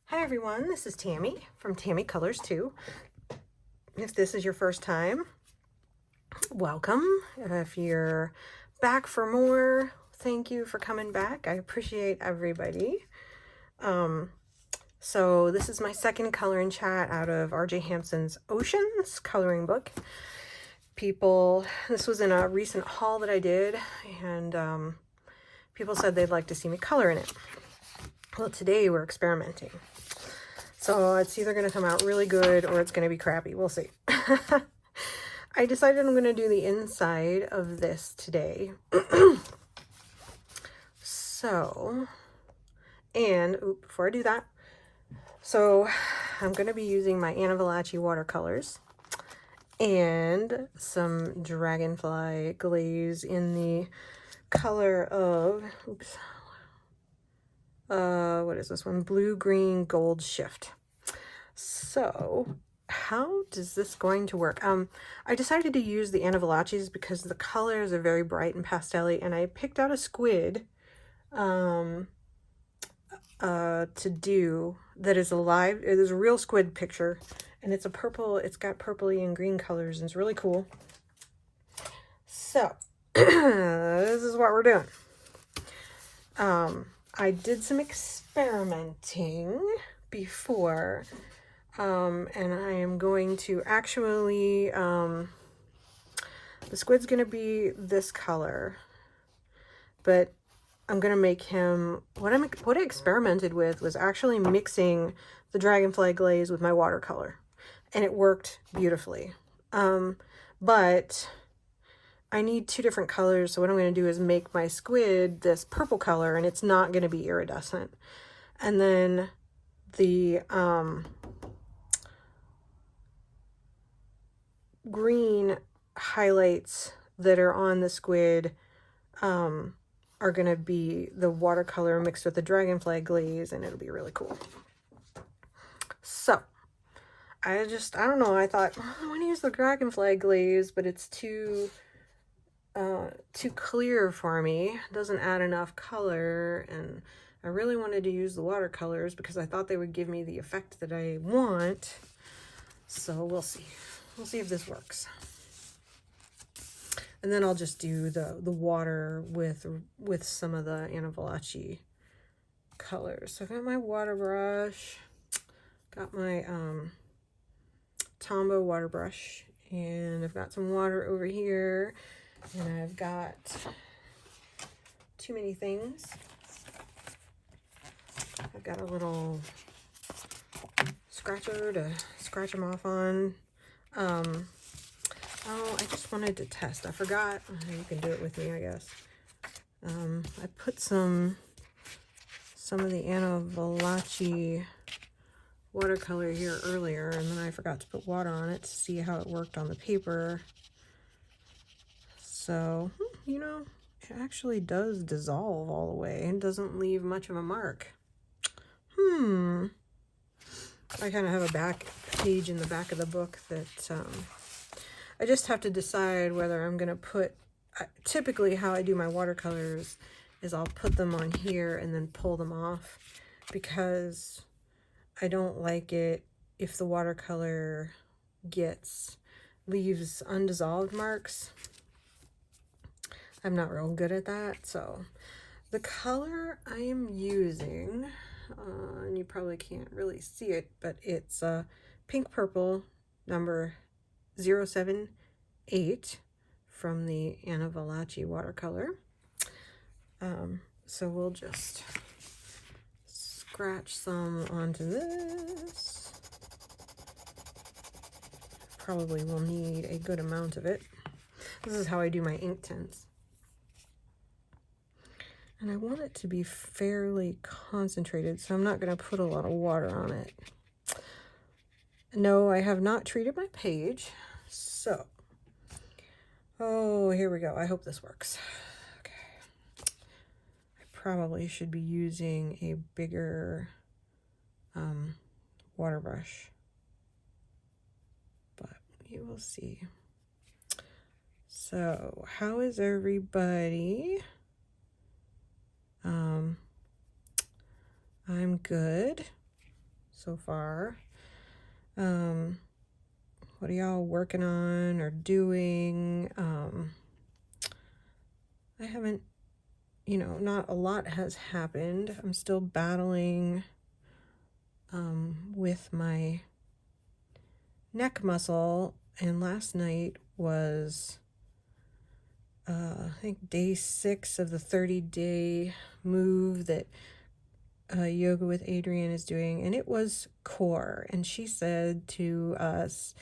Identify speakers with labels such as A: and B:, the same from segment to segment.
A: Hi everyone, this is Tammy from Tammy Colors 2. If this is your first time, welcome. If you're back for more, thank you for coming back. I appreciate everybody. So this is my second color and chat out of RJ Hampson's Oceans coloring book. This was in a recent haul that I did, and people said they'd like to see me color in it. Well, today we're experimenting. So it's either going to come out really good or it's going to be crappy. We'll see. I decided I'm going to do the inside of this today. Before I do that, I'm going to be using my Dragonfly watercolors and some Dragonfly Glaze in the color of, what is this one? Blue, green, gold shift. So how is this going to work? I decided to use the Dragonflies because the colors are very bright and pastel-y, and I picked out a squid to do that is alive. It is a real squid picture, and it's a purple, it's got purpley and green colors, and it's really cool. So this is what we're doing. I did some experimenting before, and I am going to actually, the squid's going to be this color, but I'm going to make him, what I experimented with was actually mixing the Dragonfly Glaze with my watercolor, and it worked beautifully. But I need two different colors, so what I'm going to do is make my squid this purple color, and it's not going to be iridescent. And then the green highlights that are on the squid are going to be the watercolor mixed with the Dragonfly Glaze, and it'll be really cool. So I don't know, I thought, I want to use the Dragonfly Glaze, but it's too clear for me. It doesn't add enough color, and I really wanted to use the watercolors because I thought they would give me the effect that I want. So we'll see. We'll see if this works. And then I'll just do the water with some of the Dragonfly colors. So I've got my water brush, got my Tombow water brush, and I've got some water over here, and I've got too many things. I've got a little scratcher to scratch them off on. Oh, I just wanted to test. I forgot. You can do it with me, I guess. I put some of the Dragonfly watercolor here earlier, and then I forgot to put water on it to see how it worked on the paper. So, you know, it actually does dissolve all the way and doesn't leave much of a mark. I kind of have a back page in the back of the book that I just have to decide whether I'm going to put, typically how I do my watercolors is I'll put them on here and then pull them off, because I don't like it if the watercolor leaves undissolved marks. I'm not real good at that. So the color I am using, and you probably can't really see it, but it's pink purple number 078 from the Dragonfly watercolor. So we'll just scratch some onto this. Probably will need a good amount of it. This is how I do my ink tints. And I want it to be fairly concentrated, so I'm not going to put a lot of water on it. No, I have not treated my page. So, oh, here we go. I hope this works. Okay. I probably should be using a bigger water brush, but we will see. So, how is everybody? I'm good. so far. What are y'all working on or doing? I haven't, not a lot has happened. I'm still battling with my neck muscle, and last night was I think day 6 of the 30-day move that Yoga with Adrienne is doing, and it was core. And she said to us,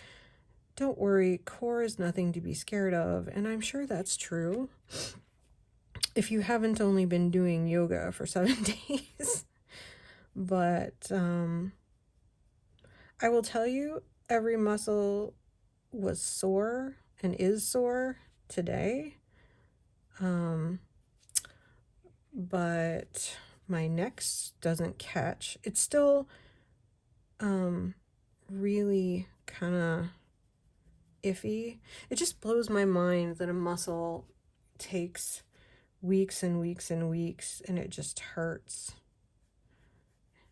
A: don't worry, core is nothing to be scared of. And I'm sure that's true if you haven't only been doing yoga for 7 days. But I will tell you, every muscle was sore and is sore today. But my neck doesn't catch. It's still really kind of iffy. It just blows my mind that a muscle takes weeks and weeks and weeks and it just hurts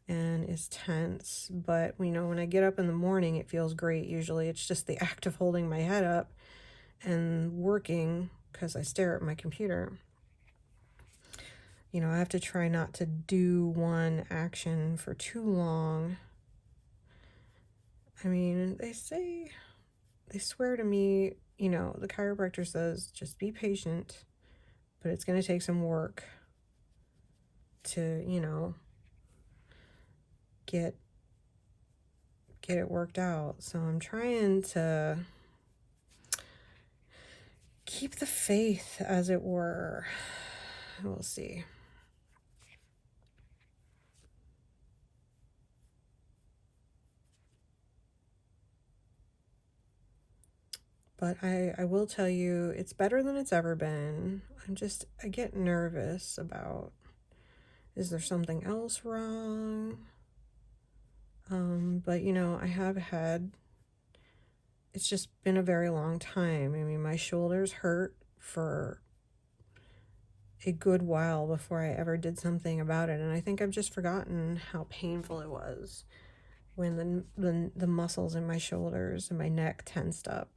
A: and is tense. But when I get up in the morning, it feels great. Usually it's just the act of holding my head up and working, because I stare at my computer. I have to try not to do one action for too long. I mean, they swear to me, the chiropractor says, just be patient, but it's going to take some work to, get it worked out. So I'm trying to keep the faith, as it were. We'll see. But I will tell you, it's better than it's ever been. I get nervous about, is there something else wrong? But I have had, it's just been a very long time. I mean, my shoulders hurt for a good while before I ever did something about it. And I think I've just forgotten how painful it was when the muscles in my shoulders and my neck tensed up.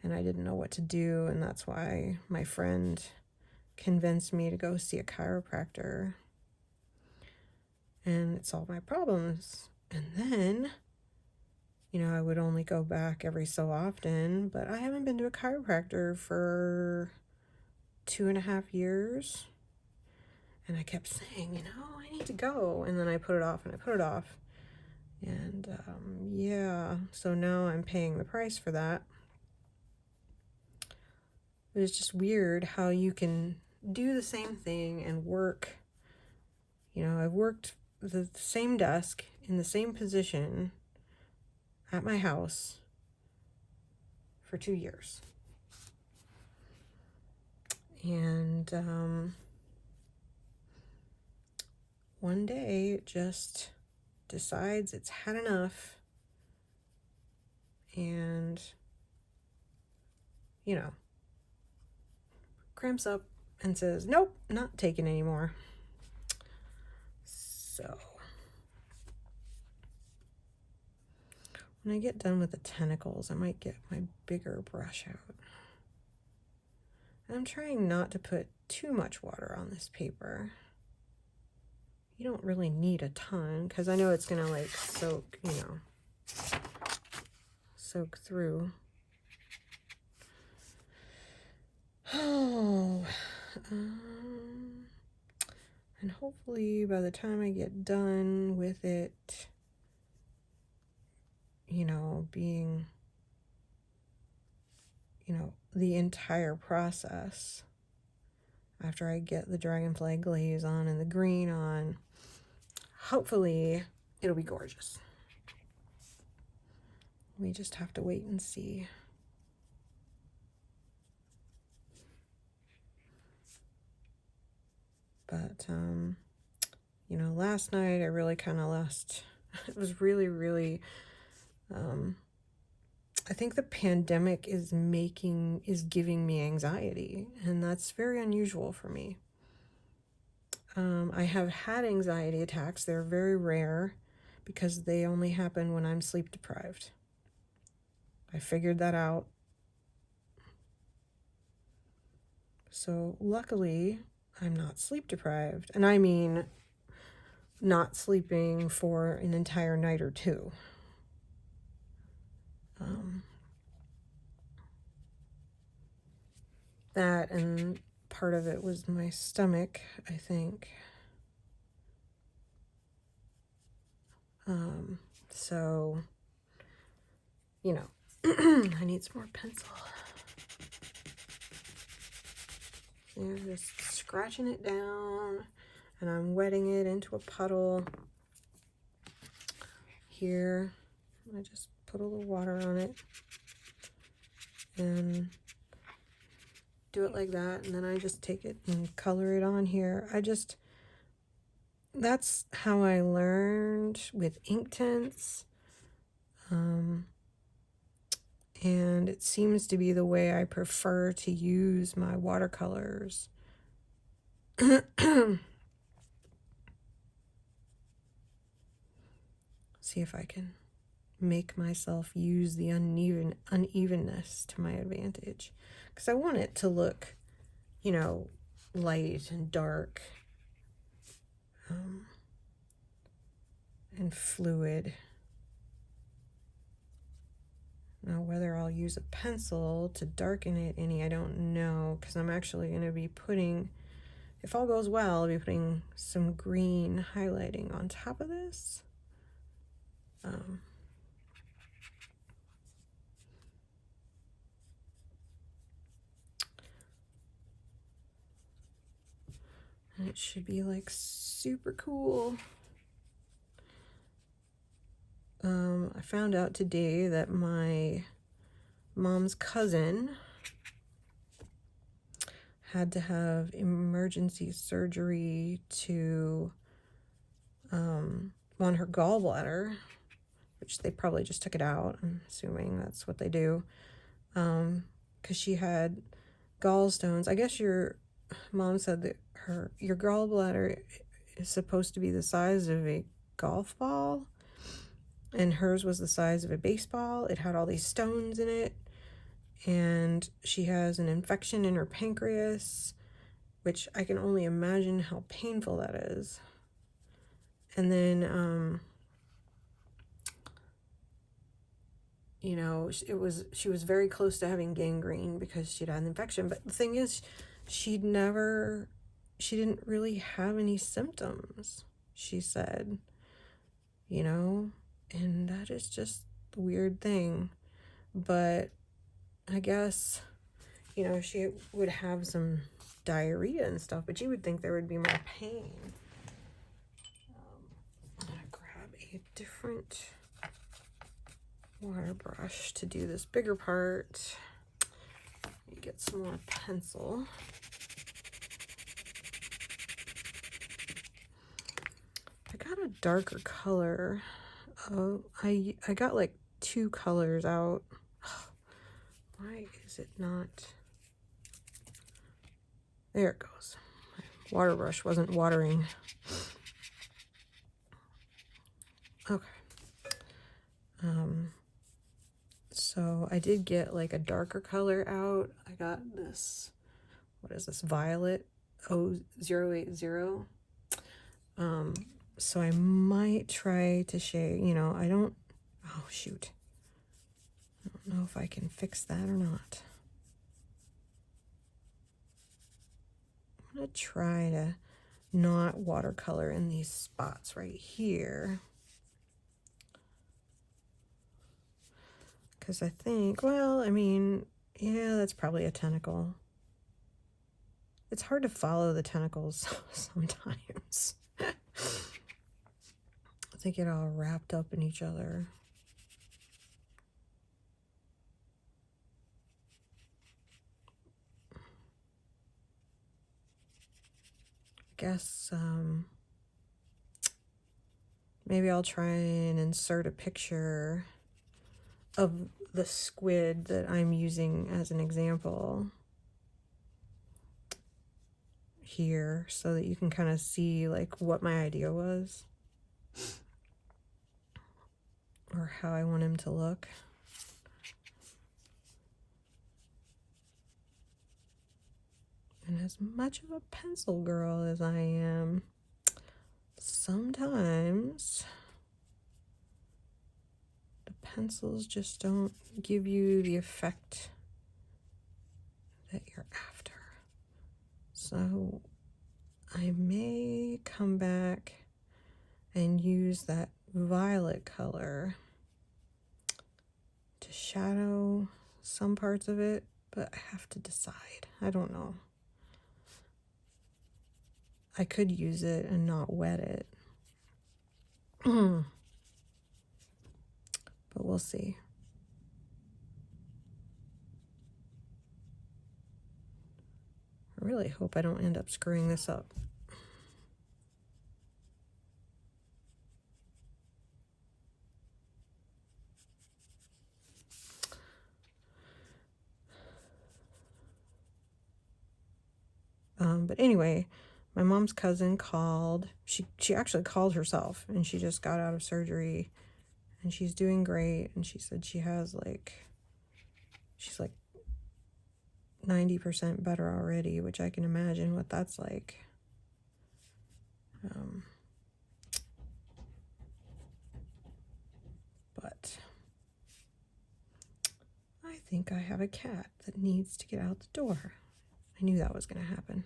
A: And I didn't know what to do, and that's why my friend convinced me to go see a chiropractor. And it solved my problems. And then, I would only go back every so often, but I haven't been to a chiropractor for 2.5 years. And I kept saying, I need to go. And then I put it off and I put it off. And so now I'm paying the price for that. But it's just weird how you can do the same thing and work. I've worked the same desk in the same position at my house for 2 years. And one day it just decides it's had enough and, cramps up and says, nope, not taking anymore. So when I get done with the tentacles, I might get my bigger brush out. And I'm trying not to put too much water on this paper. You don't really need a ton, because I know it's going to soak through. Oh, and hopefully by the time I get done with it, being, the entire process, after I get the Dragonfly Glaze on and the green on, hopefully it'll be gorgeous. We just have to wait and see. But, last night I really kind of lost, it was really, really, I think the pandemic is giving me anxiety, and that's very unusual for me. I have had anxiety attacks. They're very rare because they only happen when I'm sleep deprived. I figured that out. So luckily, I'm not sleep deprived. And I mean not sleeping for an entire night or two. That and part of it was my stomach, I think. So, you know, I need some more pencil. Yeah, just scratching it down, and I'm wetting it into a puddle here. I just put a little water on it and do it like that, and then I just take it and color it on here. That's how I learned with ink tints. And it seems to be the way I prefer to use my watercolors. See if I can make myself use the unevenness to my advantage. Because I want it to look, you know, light and dark and fluid. Now, whether I'll use a pencil to darken it any, I don't know, because I'm actually going to be putting, if all goes well, I'll be putting some green highlighting on top of this. And it should be like super cool. I found out today that my mom's cousin had to have emergency surgery to on her gallbladder, which they probably just took it out. I'm assuming that's what they do, because she had gallstones. I guess your mom said that your gallbladder is supposed to be the size of a golf ball, and hers was the size of a baseball. It had all these stones in it, and she has an infection in her pancreas, which I can only imagine how painful that is. And then, you know, she was very close to having gangrene because she'd had an infection. But the thing is, she didn't really have any symptoms, she said, you know, and that is just the weird thing. But I guess, you know, she would have some diarrhea and stuff, but you would think there would be more pain. I'm gonna grab a different water brush to do this bigger part. Get some more pencil. I got a darker color. I got like 2 colors out. Why is it not? There it goes. My water brush wasn't watering. Okay. So I did get like a darker color out. I got this, what is this, Violet 080. So I might try to shade, you know, oh shoot. I don't know if I can fix that or not. I'm gonna try to not watercolor in these spots right here. Because I think, well, I mean, yeah, that's probably a tentacle. It's hard to follow the tentacles sometimes. I think get all wrapped up in each other. I guess maybe I'll try and insert a picture of the squid that I'm using as an example here so that you can kind of see like what my idea was. or how I want him to look. And as much of a pencil girl as I am, sometimes the pencils just don't give you the effect that you're after. So I may come back and use that violet color to shadow some parts of it, but I have to decide. I don't know. I could use it and not wet it. But we'll see. I really hope I don't end up screwing this up. But anyway, my mom's cousin called. She actually called herself, and she just got out of surgery, and she's doing great. And she said she has she's like 90% better already, which I can imagine what that's like. But I think I have a cat that needs to get out the door. I knew that was going to happen.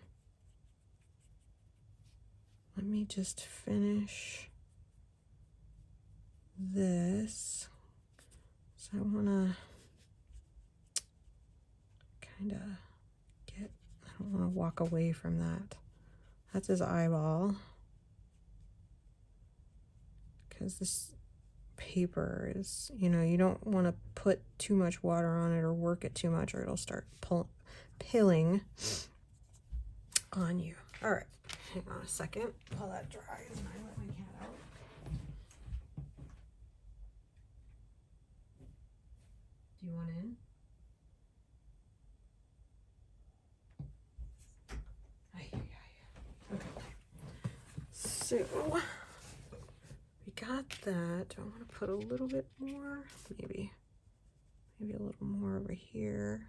A: Let me just finish this. So I want to kind of I don't want to walk away from that. That's his eyeball. Because this paper is, you don't want to put too much water on it or work it too much, or it'll start pilling on you. All right, hang on a second while that dries and I let my cat out. Do you want in? Okay. So we got that. Do I want to put a little bit more? Maybe a little more over here.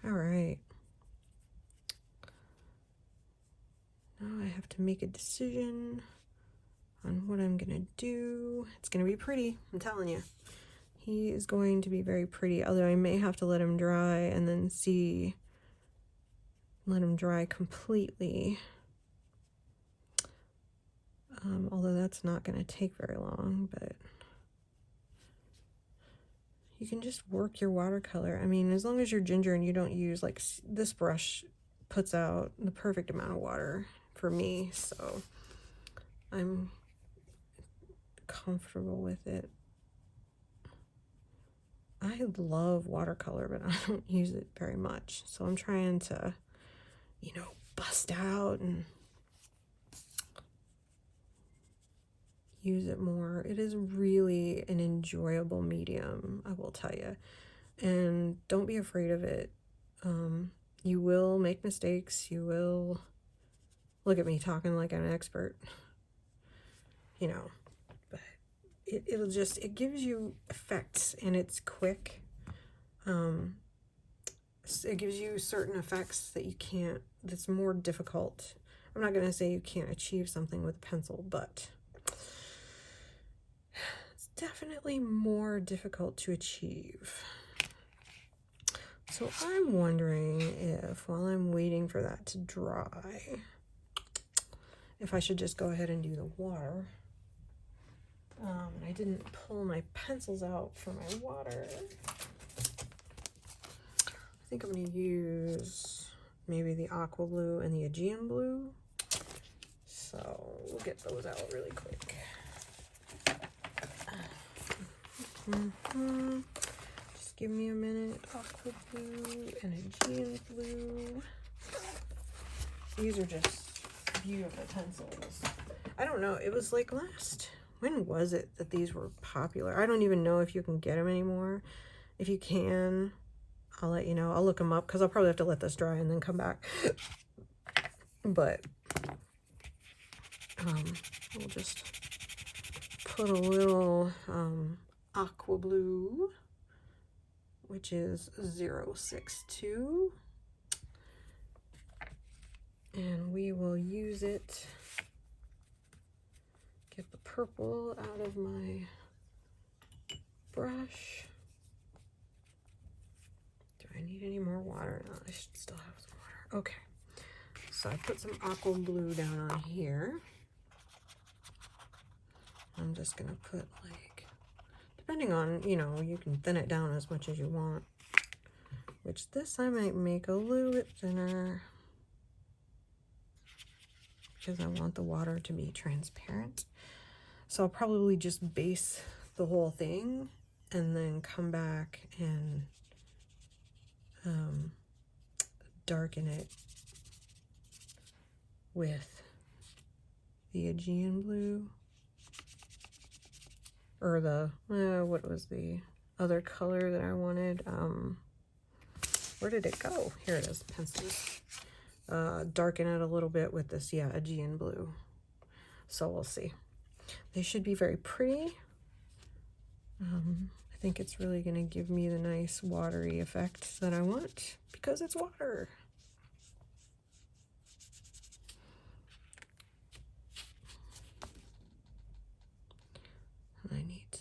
A: All right. Now I have to make a decision on what I'm gonna do. It's gonna be pretty, I'm telling you. He is going to be very pretty, although I may have to let him dry and then let him dry completely. Although that's not gonna take very long, but you can just work your watercolor. I mean, as long as you're ginger and you don't use, like, this brush puts out the perfect amount of water for me, so I'm comfortable with it. I love watercolor, but I don't use it very much, so I'm trying to, bust out and use it more. It is really an enjoyable medium, I will tell you. And don't be afraid of it. You will make mistakes. You will look at me talking like I'm an expert, but it gives you effects, and it's quick. It gives you certain effects that's more difficult. I'm not going to say you can't achieve something with a pencil, but it's definitely more difficult to achieve. So I'm wondering if, while I'm waiting for that to dry, if I should just go ahead and do the water. And I didn't pull my pencils out for my water. I think I'm going to use maybe the aqua blue and the Aegean blue. So we'll get those out really quick. Just give me a minute. Aqua blue and Aegean blue. These are just beautiful pencils. I don't know. It was like when was it that these were popular? I don't even know if you can get them anymore. If you can, I'll let you know. I'll look them up because I'll probably have to let this dry and then come back but we'll just put a little aqua blue, which is 062, and we will use it. Get the purple out of my brush. Do I need any more water? No, I should still have some water. Okay, so I put some aqua blue down on here. I'm just gonna put, like, depending on, you know, you can thin it down as much as you want, which this I might make a little bit thinner because I want the water to be transparent. So I'll probably just base the whole thing and then come back and darken it with the Aegean blue, or the, what was the other color that I wanted? Where did it go? Here it is, pencils. Darken it a little bit with this, yeah, Aegean blue. So we'll see. They should be very pretty. I think it's really going to give me the nice watery effect that I want because it's water. And I need to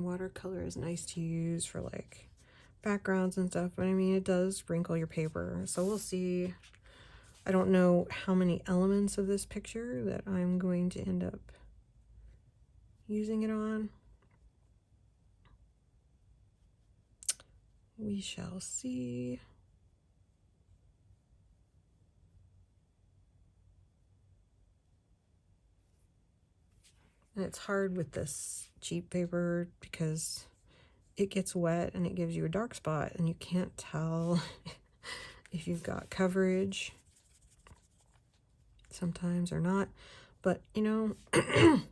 A: watercolor is nice to use for like backgrounds and stuff, but I mean, it does wrinkle your paper. So we'll see. I don't know how many elements of this picture that I'm going to end up using it on. We shall see. And it's hard with this cheap paper because it gets wet and it gives you a dark spot and you can't tell if you've got coverage sometimes or not. But, you know, I'm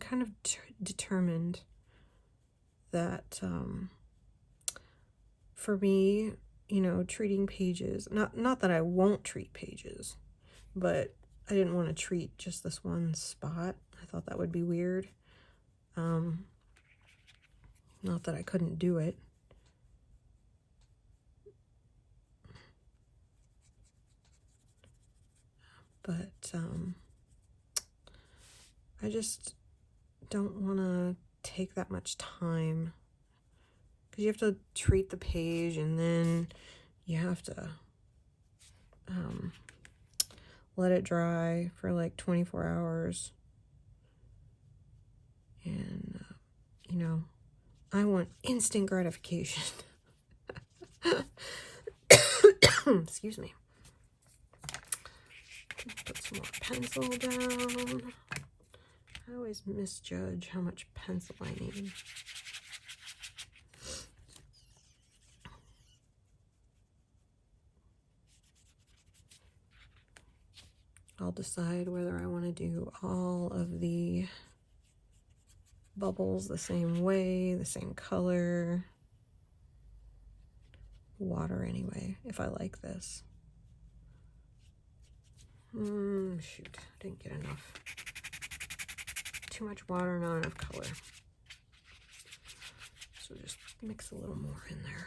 A: kind of determined that for me, you know, treating pages, not that I won't treat pages, but I didn't want to treat just this one spot. I thought that would be weird. Not that I couldn't do it. But I just don't want to take that much time because you have to treat the page and then you have to let it dry for like 24 hours. And, you know, I want instant gratification. Excuse me. Put some more pencil down. I always misjudge how much pencil I need. I'll decide whether I want to do all of the bubbles the same way, the same color. Water anyway, if I like this. Shoot, didn't get enough. Too much water, not enough color. So just mix a little more in there.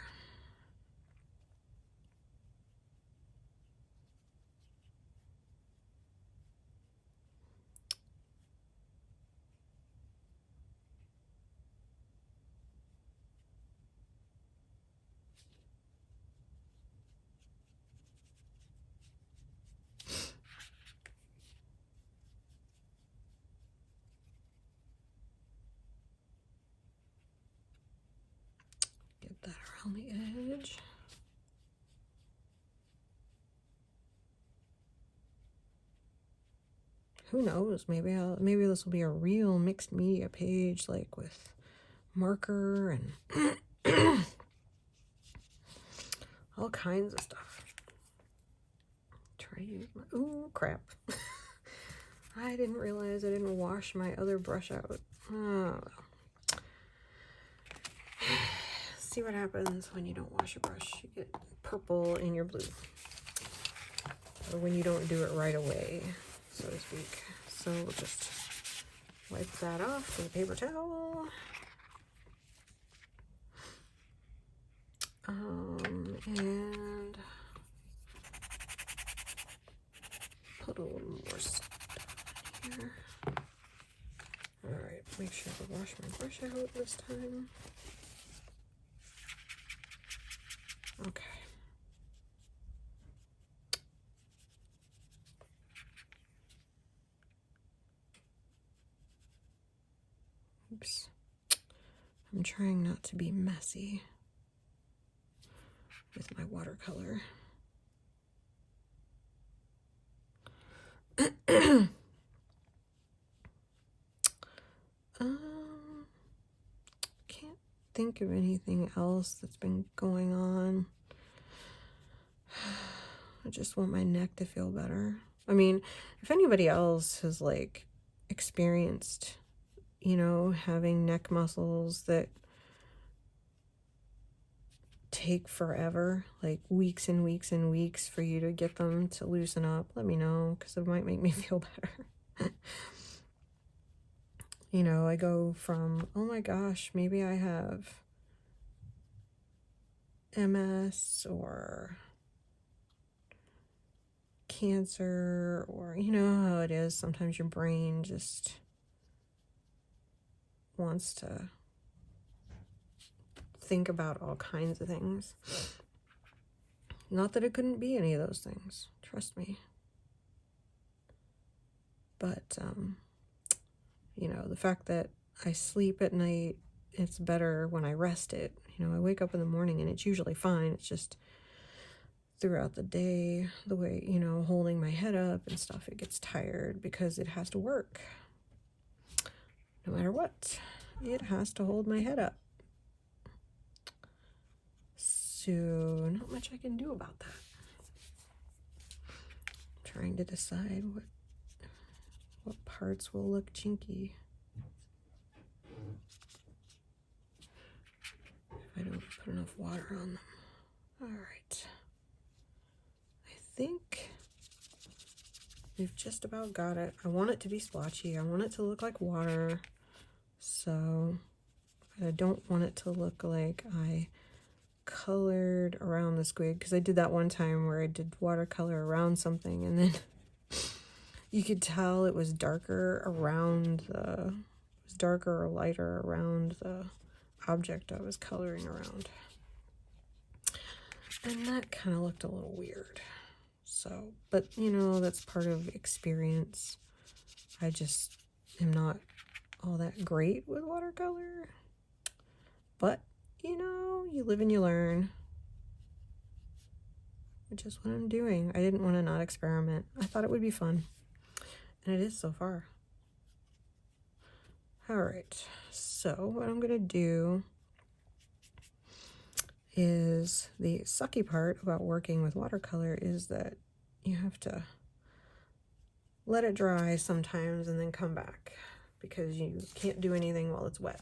A: Get that around the edge. Who knows? Maybe this will be a real mixed media page, like with marker and all kinds of stuff. Try to use my, ooh, crap. I didn't realize I didn't wash my other brush out. Oh, well. see what happens when you don't wash your brush. You get purple in your blue. Or when you don't do it right away, so to speak. So we'll just wipe that off with a paper towel. And put a little more stuff here. Alright, make sure to wash my brush out this time. Okay. Oops. I'm trying not to be messy with my watercolor. Can't think of anything else that's been going on. I just want my neck to feel better. I mean, if anybody else has like experienced, you know, having neck muscles that take forever, like weeks and weeks and weeks for you to get them to loosen up, let me know, because it might make me feel better. You know, I go from, oh my gosh, maybe I have MS or cancer, or you know how it is, sometimes your brain just wants to think about all kinds of things. Not that it couldn't be any of those things, trust me. But you know, the fact that I sleep at night, it's better when I rest it. You know, I wake up in the morning and it's usually fine. It's just throughout the day, the way, you know, holding my head up and stuff, it gets tired because it has to work. No matter what, it has to hold my head up. So not much I can do about that. I'm trying to decide what parts will look chinky if I don't put enough water on them. All right. I think we've just about got it. I want it to be splotchy. I want it to look like water. So I don't want it to look like I colored around the squid, because I did that one time where I did watercolor around something and then you could tell it was darker around the, it was darker or lighter around the object I was coloring around. And that kind of looked a little weird. So, but you know, that's part of experience. I just am not all that great with watercolor. But, you know, you live and you learn. Which is what I'm doing. I didn't want to not experiment. I thought it would be fun. And it is so far. Alright, so what I'm going to do is, the sucky part about working with watercolor is that you have to let it dry sometimes and then come back, because you can't do anything while it's wet.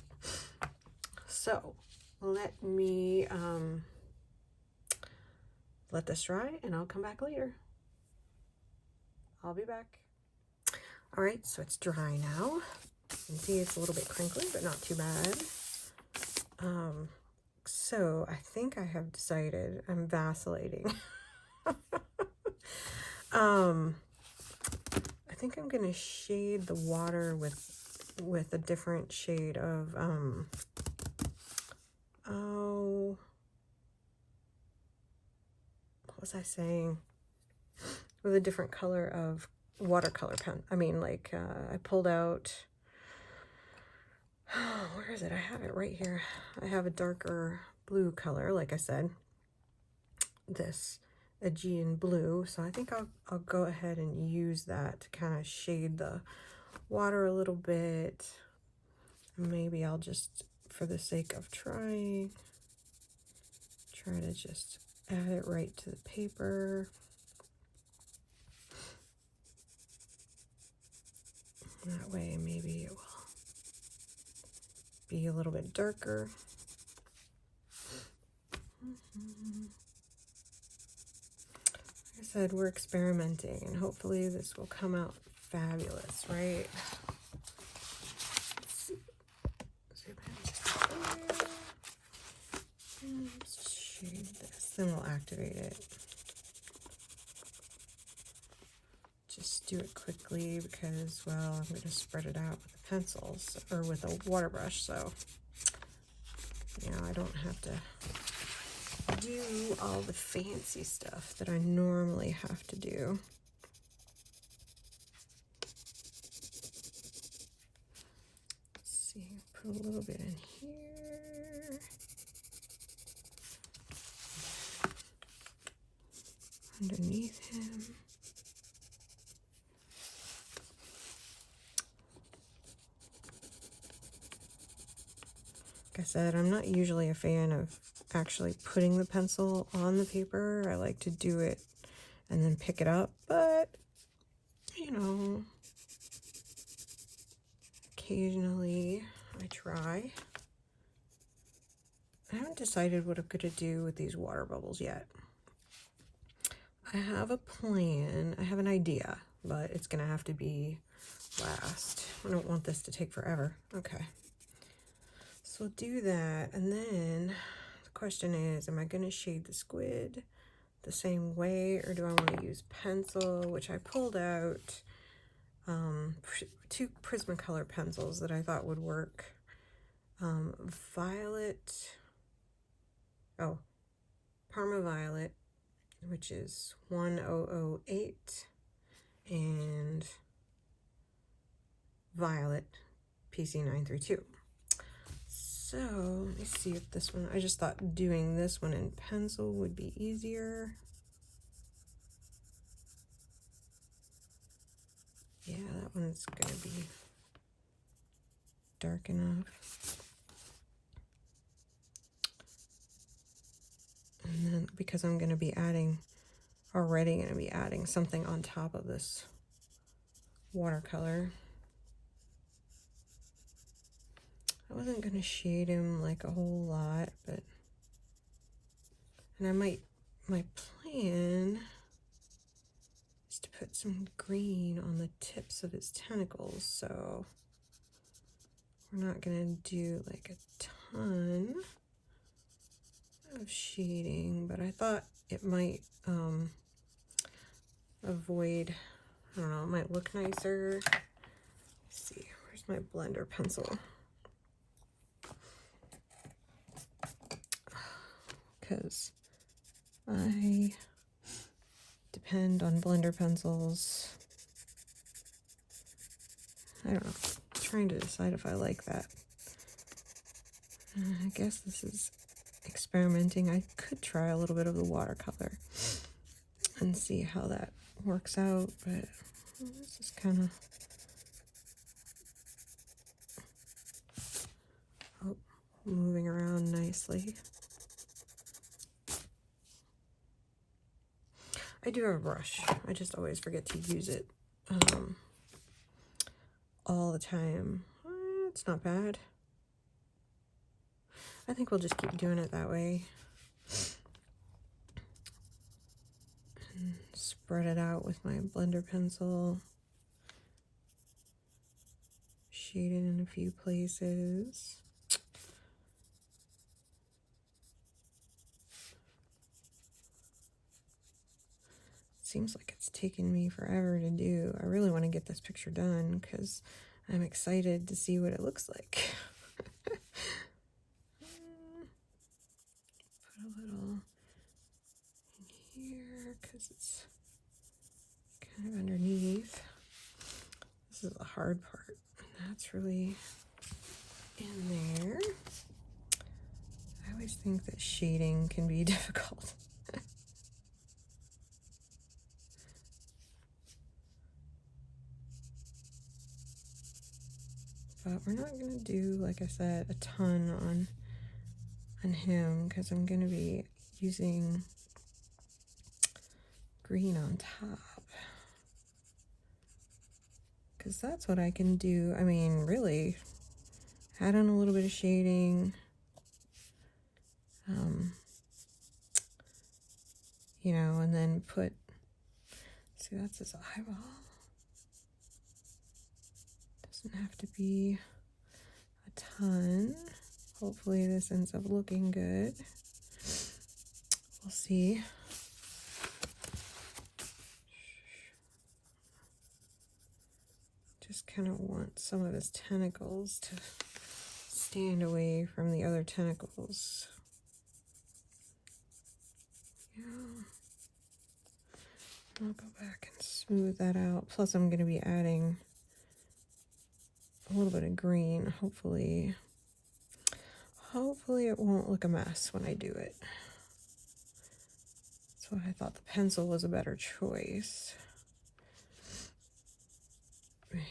A: So let me let this dry and I'll come back later. I'll be back. All right, so it's dry now. You can see it's a little bit crinkly, but not too bad. So I think I have decided I'm vacillating. I think I'm gonna shade the water with a different shade of oh, what was I saying? With a different color of watercolor pen. I mean, like, I pulled out, oh, where is it? I have it right here. I have a darker blue color, like I said, this Aegean blue. So I think I'll go ahead and use that to kind of shade the water a little bit. Maybe I'll just, for the sake of trying, try to just add it right to the paper. That way maybe it will be a little bit darker. Like I said, we're experimenting, and hopefully this will come out fabulous, right? Let's see. Zoom in just there. And let's shade this, then we'll activate it. Just do it quickly because, well, I'm going to spread it out with the pencils or with a water brush, so you know, I don't have to do all the fancy stuff that I normally have to do. Let's see, put a little bit in here. Underneath him. Like I said, I'm not usually a fan of actually putting the pencil on the paper. I like to do it and then pick it up, but you know, occasionally I try. I haven't decided what I'm going to do with these water bubbles yet. I have a plan, I have an idea, but it's going to have to be last. I don't want this to take forever. Okay. So we'll do that, and then the question is, am I going to shade the squid the same way, or do I want to use pencil, which I pulled out two Prismacolor pencils that I thought would work. Parma Violet, which is 1008, and Violet PC932. So let me see if this one, I just thought doing this one in pencil would be easier. Yeah, that one's gonna be dark enough. And then because I'm gonna be adding, already gonna be adding something on top of this watercolor. I wasn't gonna shade him like a whole lot, but, and I might, my plan is to put some green on the tips of his tentacles, so we're not gonna do like a ton of shading, but I thought it might avoid, I don't know, it might look nicer. Let's see, where's my blender pencil? Because I depend on blender pencils. I don't know, I'm trying to decide if I like that. I guess this is experimenting. I could try a little bit of the watercolor and see how that works out, but this is kind of moving around nicely. I do have a brush. I just always forget to use it all the time. It's not bad. I think we'll just keep doing it that way. And spread it out with my blender pencil. Shade it in a few places. Seems like it's taken me forever to do. I really want to get this picture done because I'm excited to see what it looks like. Put a little in here because it's kind of underneath. This is the hard part. And that's really in there. I always think that shading can be difficult. But we're not going to do, like I said, a ton on him because I'm going to be using green on top. Because that's what I can do. I mean, really, add on a little bit of shading. you know, and then put, see, that's his eyeball. Doesn't have to be a ton. Hopefully this ends up looking good. We'll see. Just kind of want some of his tentacles to stand away from the other tentacles. Yeah. I'll go back and smooth that out. Plus I'm going to be adding a little bit of green. Hopefully it won't look a mess when I do it. That's why I thought the pencil was a better choice. Let's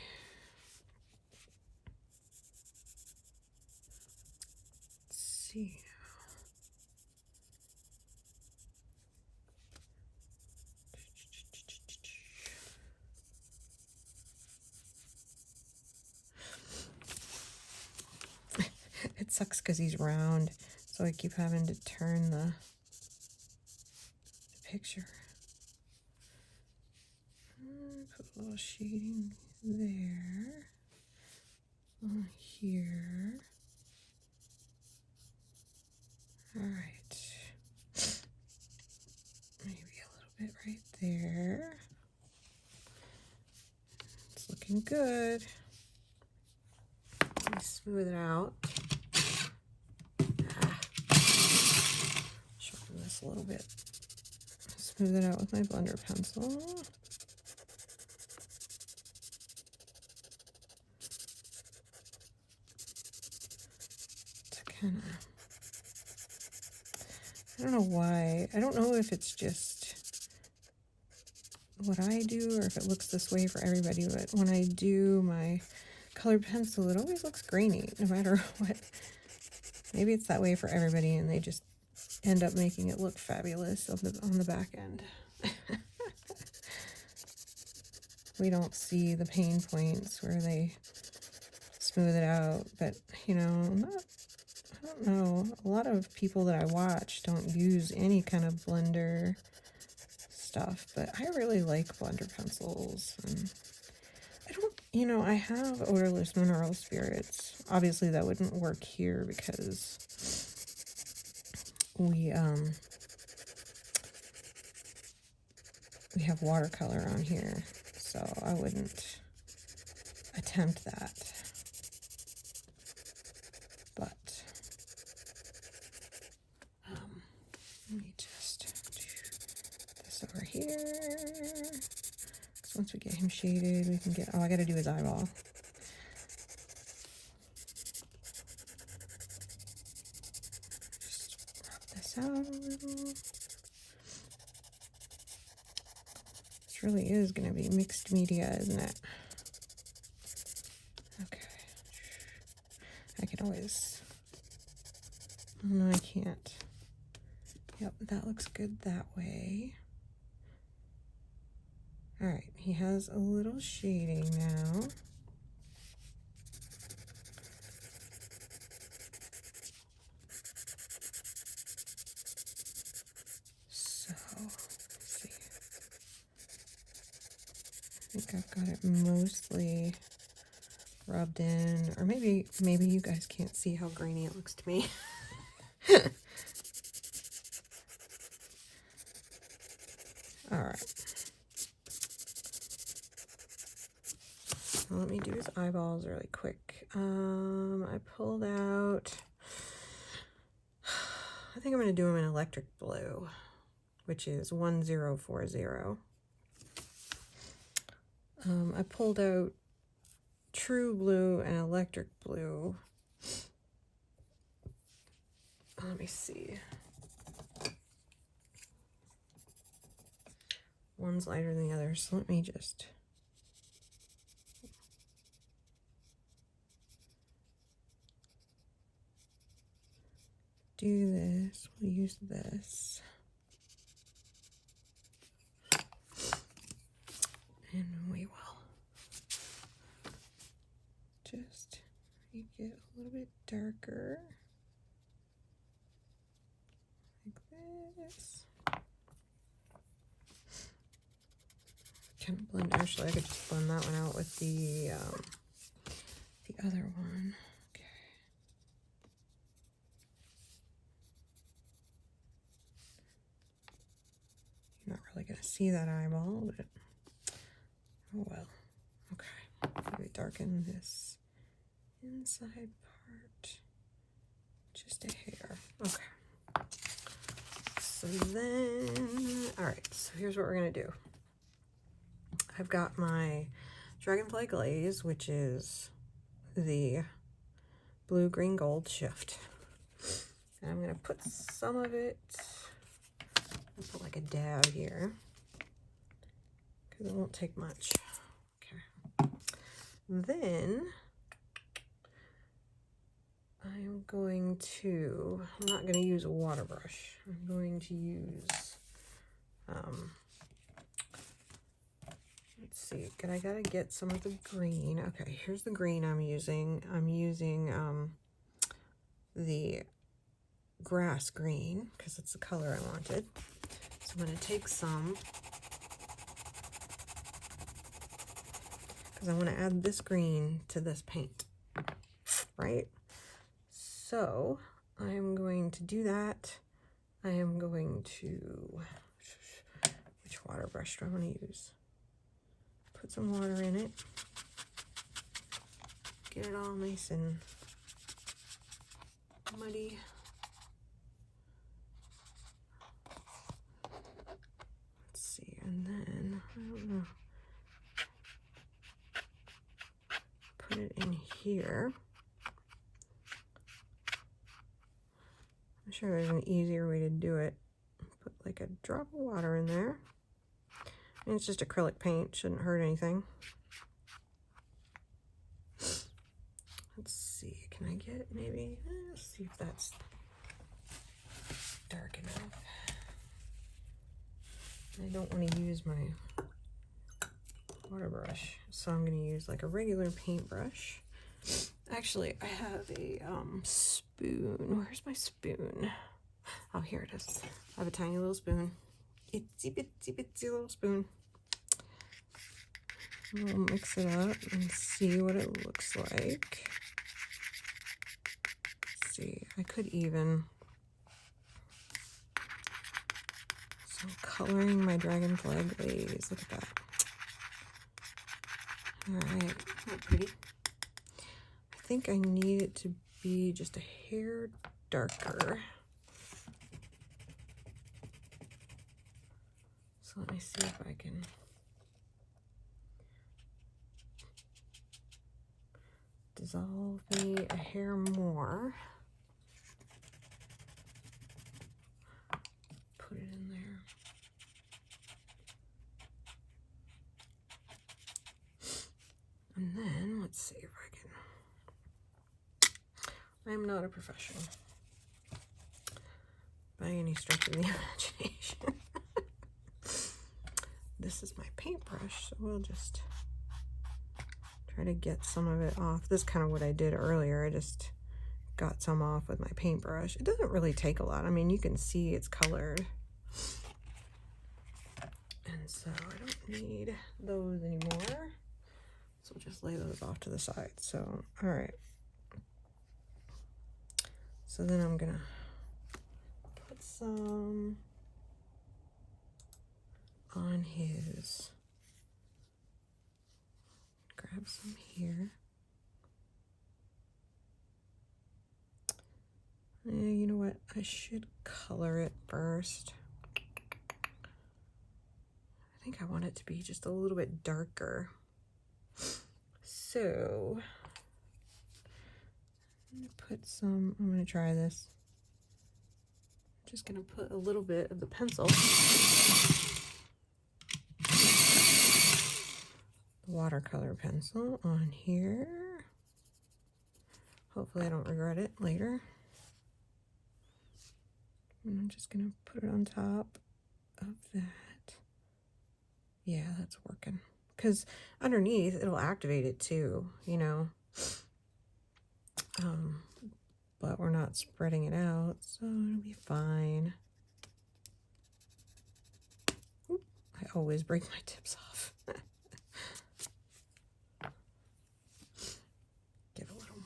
A: see. It sucks because he's round, so I keep having to turn the picture. Put a little shading there, on here. All right, maybe a little bit right there. It's looking good. Let me smooth it out. Sharpen this a little bit. Smooth it out with my blender pencil. To kind of, I don't know why. I don't know if it's just what I do or if it looks this way for everybody, but when I do my colored pencil, it always looks grainy, no matter what. Maybe it's that way for everybody, and they just end up making it look fabulous on the back end. We don't see the pain points where they smooth it out, but you know, I don't know. A lot of people that I watch don't use any kind of blender stuff, but I really like blender pencils. And I don't, you know, I have odorless mineral spirits. Obviously that wouldn't work here because we have watercolor on here, so I wouldn't attempt that. But let me just do this over here. So once we get him shaded, we can get, oh, I gotta do his eyeball. Just rub this out a little. This really is gonna be mixed media, isn't it? Okay. I can always, oh no, I can't. Yep, that looks good that way. All right, he has a little shading now. So, let's see. I think I've got it mostly rubbed in, or maybe you guys can't see how grainy it looks to me. All right. Well, let me do his eyeballs really quick. I pulled out, I think I'm going to do him in electric blue, which is 1040. I pulled out true blue and electric blue. Let me see. One's lighter than the other, so let me just do this. We'll use this. And we will just make it a little bit darker. Like this. kind of blend. Actually, I could just blend that one out with the other one. Okay. You're not really gonna see that eyeball, but oh well. Okay. Maybe darken this inside part just a hair. Okay. So then, all right. So here's what we're gonna do. I've got my Dragonfly Glaze, which is the blue, green, gold shift. And I'm gonna put some of it, I'll put like a dab here, because it won't take much. Okay. Then I'm not gonna use a water brush. I'm going to use, let's see, I gotta get some of the green. Okay, here's the green I'm using. I'm using the grass green because it's the color I wanted. So I'm gonna take some because I want to add this green to this paint, right? So I'm going to do that. I am going to, which water brush do I want to use? Put some water in it. Get it all nice and muddy. Let's see, and then, I don't know, put it in here. I'm sure there's an easier way to do it. Put like a drop of water in there. And it's just acrylic paint, shouldn't hurt anything. Let's see, can I get maybe, let's see if that's dark enough. I don't want to use my water brush, so I'm going to use like a regular paintbrush. Actually, I have a spoon. Where's my spoon? Oh, here it is. I have a tiny little spoon. Itsy bitsy bitsy little spoon. We'll mix it up and see what it looks like. Let's see, I could even, so I'm coloring my Dragonfly Glaze. Look at that. All right, isn't that pretty? I think I need it to be just a hair darker. So let me see if I can dissolve me a hair more. Put it in there. And then let's see if I can. I'm not a professional by any stretch of the imagination. This is my paintbrush, so we'll just try to get some of it off. This is kind of what I did earlier. I just got some off with my paintbrush. It doesn't really take a lot. I mean, you can see it's colored. And so I don't need those anymore. So we'll just lay those off to the side. So, all right. So then I'm gonna put some on his, grab some here. You know what? I should color it first. I think I want it to be just a little bit darker. So I'm gonna put some, I'm gonna try this. I'm just gonna put a little bit of the pencil, the watercolor pencil on here. Hopefully I don't regret it later. And I'm just gonna put it on top of that. Yeah, that's working. Because underneath it'll activate it too, you know. But we're not spreading it out, so it'll be fine. Oop, I always break my tips off.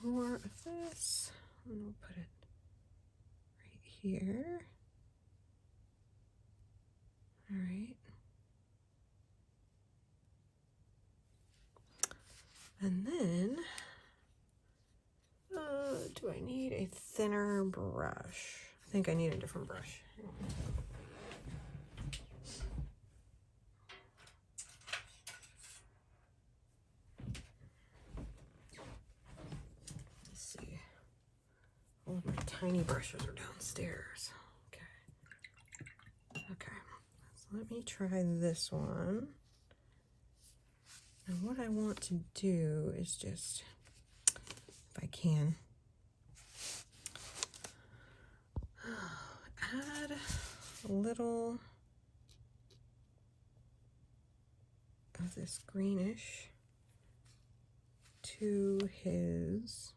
A: more of this, and we'll put it right here. All right. And then, do I need a thinner brush? I think I need a different brush. Let's see. All of my tiny brushes are downstairs. Okay. Okay. So let me try this one. And what I want to do is just, if I can, add a little of this greenish to his,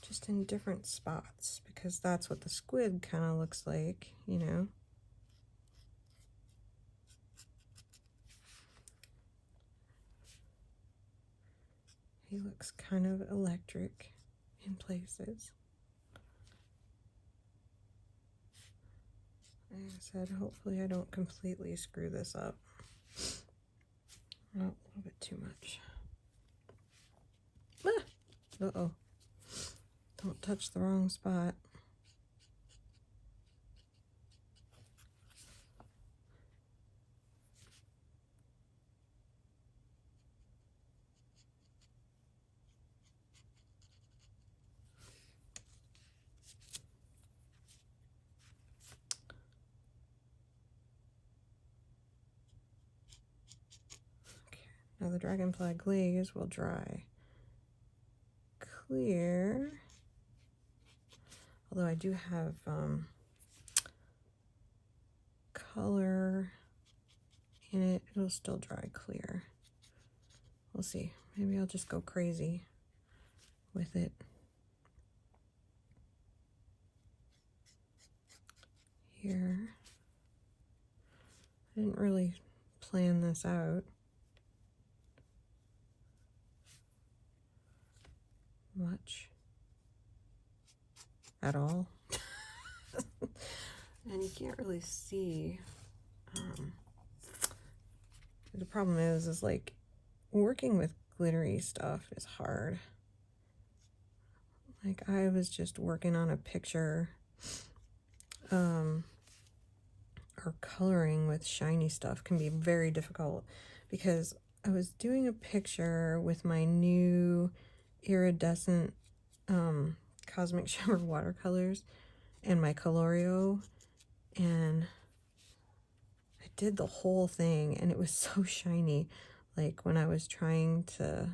A: just in different spots, because that's what the squid kind of looks like, you know. He looks kind of electric in places. Like I said, hopefully I don't completely screw this up. Oh, a little bit too much. Ah! Uh-oh. Don't touch the wrong spot. Now the Dragonfly Glaze will dry clear, although I do have color in it. It'll still dry clear. We'll see. Maybe I'll just go crazy with it. Here. I didn't really plan this out much at all. And you can't really see. The problem is like working with glittery stuff is hard. Like I was just working on a picture, or coloring with shiny stuff can be very difficult, because I was doing a picture with my new iridescent Cosmic Shimmer watercolors and my Colorio, and I did the whole thing and it was so shiny. Like when I was trying to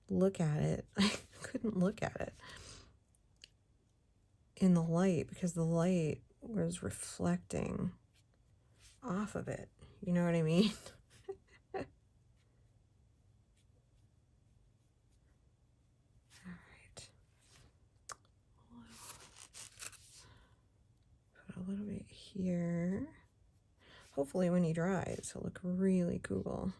A: look at it, I couldn't look at it in the light because the light was reflecting off of it. You know what I mean? Alright. Put a little bit here. Hopefully when he dries, he'll look really cool.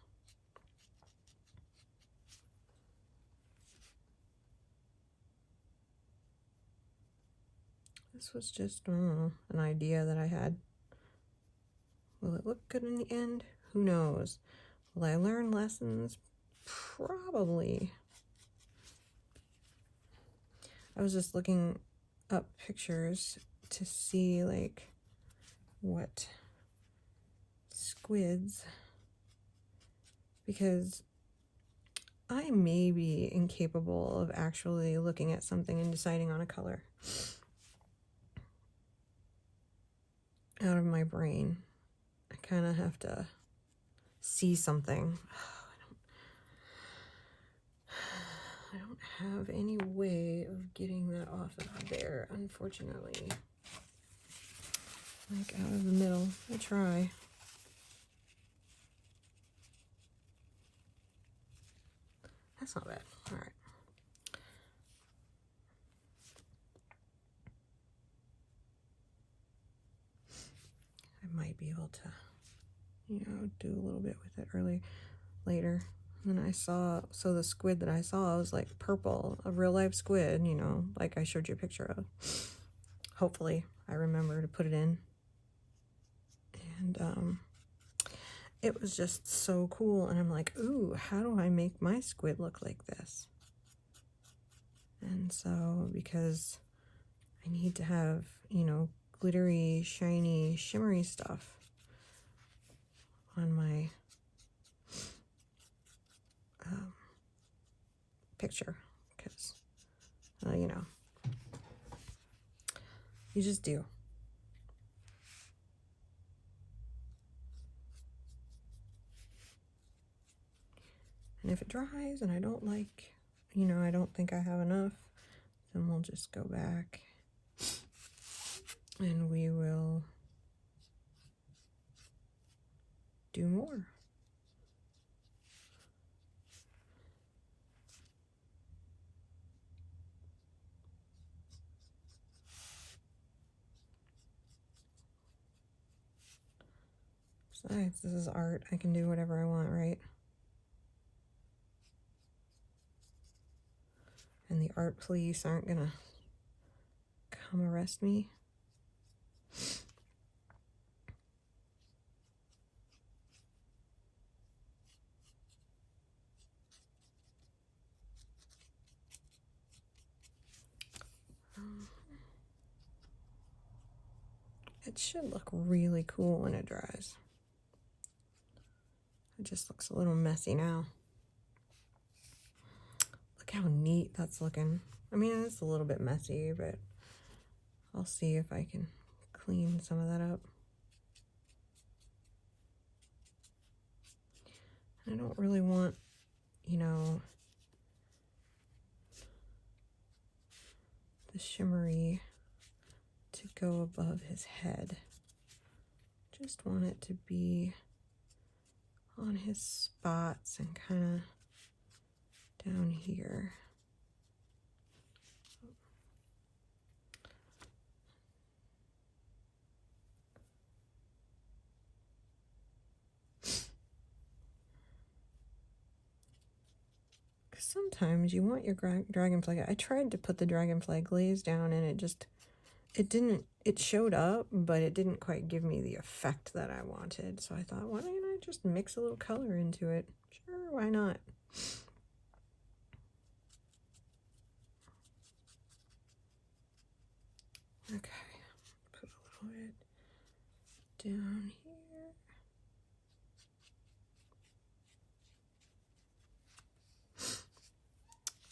A: This was just an idea that I had. Will it look good in the end? Who knows? Will I learn lessons? Probably. I was just looking up pictures to see like what squids, because I may be incapable of actually looking at something and deciding on a color out of my brain. I kind of have to see something. I don't have any way of getting that off of there, unfortunately. Like out of the middle. I try. That's not bad. All right. I might be able to, you know, do a little bit with it later. And then I saw, so the squid that I saw was like purple, a real life squid, you know, like I showed you a picture of. Hopefully I remember to put it in. And it was just so cool. And I'm like, ooh, how do I make my squid look like this? And so, because I need to have, you know, glittery, shiny, shimmery stuff on my picture, because, you know, you just do. And if it dries and I don't like, you know, I don't think I have enough, then we'll just go back and we will do more. Besides, this is art. I can do whatever I want, right? And the art police aren't gonna come arrest me. It should look really cool when it dries. It just looks a little messy now. Look how neat that's looking. I mean, it's a little bit messy, but I'll see if I can clean some of that up. I don't really want, you know, the shimmery to go above his head. Just want it to be on his spots and kind of down here. Because sometimes you want your dragonfly. I tried to put the dragonfly glaze down and it showed up, but it didn't quite give me the effect that I wanted. So I thought, why don't I just mix a little color into it? Sure, why not? Okay, put a little bit down here.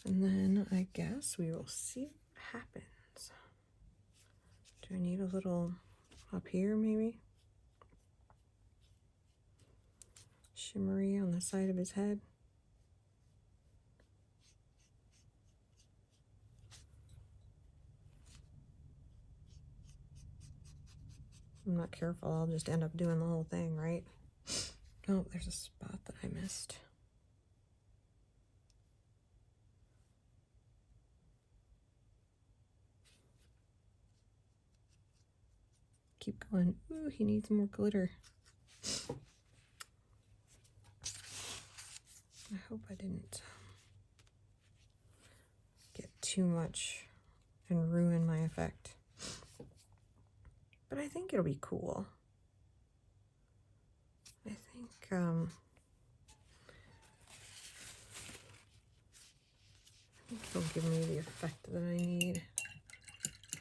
A: And then I guess we will see what happens. Do I need a little up here maybe? Shimmery on the side of his head. I'm not careful, I'll just end up doing the whole thing, right? Oh, there's a spot that I missed. Keep going. Ooh, he needs more glitter. I hope I didn't get too much and ruin my effect. But I think it'll be cool. I think it'll give me the effect that I need,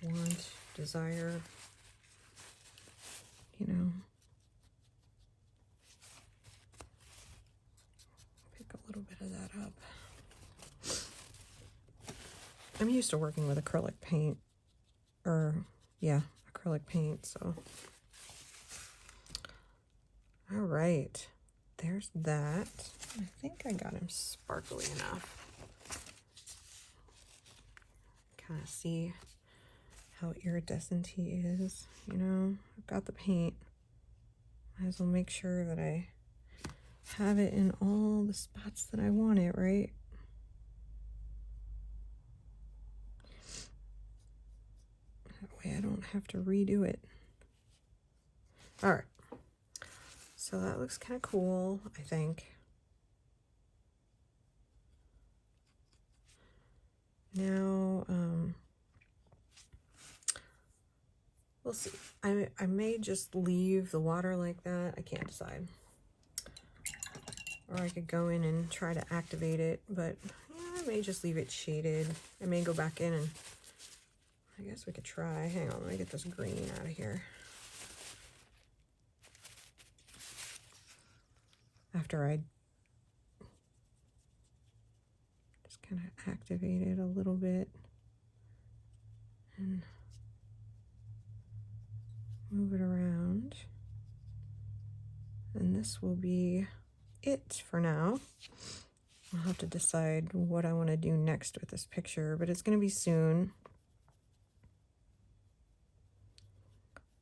A: want, desire, you know. Pick a little bit of that up. I'm used to working with acrylic paint, or yeah, acrylic paint, so. All right, there's that. I think I got him sparkly enough. Kind of see how iridescent he is, you know. I've got the paint. Might as well make sure that I have it in all the spots that I want it, right? That way I don't have to redo it. All right. So that looks kind of cool, I think. Now, we'll see. I may just leave the water like that. I can't decide. Or I could go in and try to activate it, but yeah, I may just leave it shaded. I may go back in and I guess we could try. Hang on, let me get this green out of here. After I just kind of activate it a little bit and move it around. And this will be it for now. I'll have to decide what I want to do next with this picture, but it's going to be soon.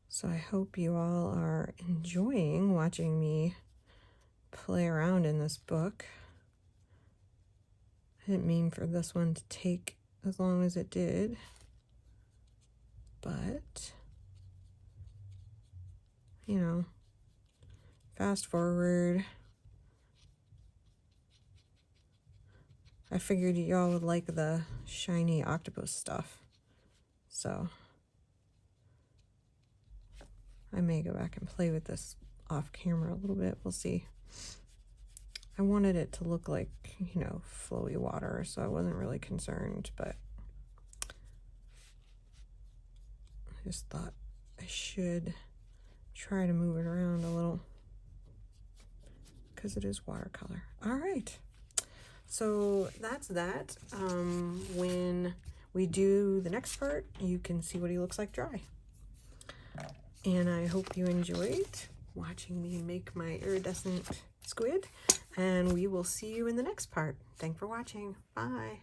A: So I hope you all are enjoying watching me play around in this book. I didn't mean for this one to take as long as it did, but, you know, fast forward. I figured y'all would like the shiny octopus stuff, so I may go back and play with this off camera a little bit. We'll see. I wanted it to look like, you know, flowy water, so I wasn't really concerned, but I just thought I should try to move it around a little because it is watercolor. All right. So that's that. When we do the next part, you can see what he looks like dry. And I hope you enjoyed watching me make my iridescent squid. And we will see you in the next part. Thanks for watching. Bye.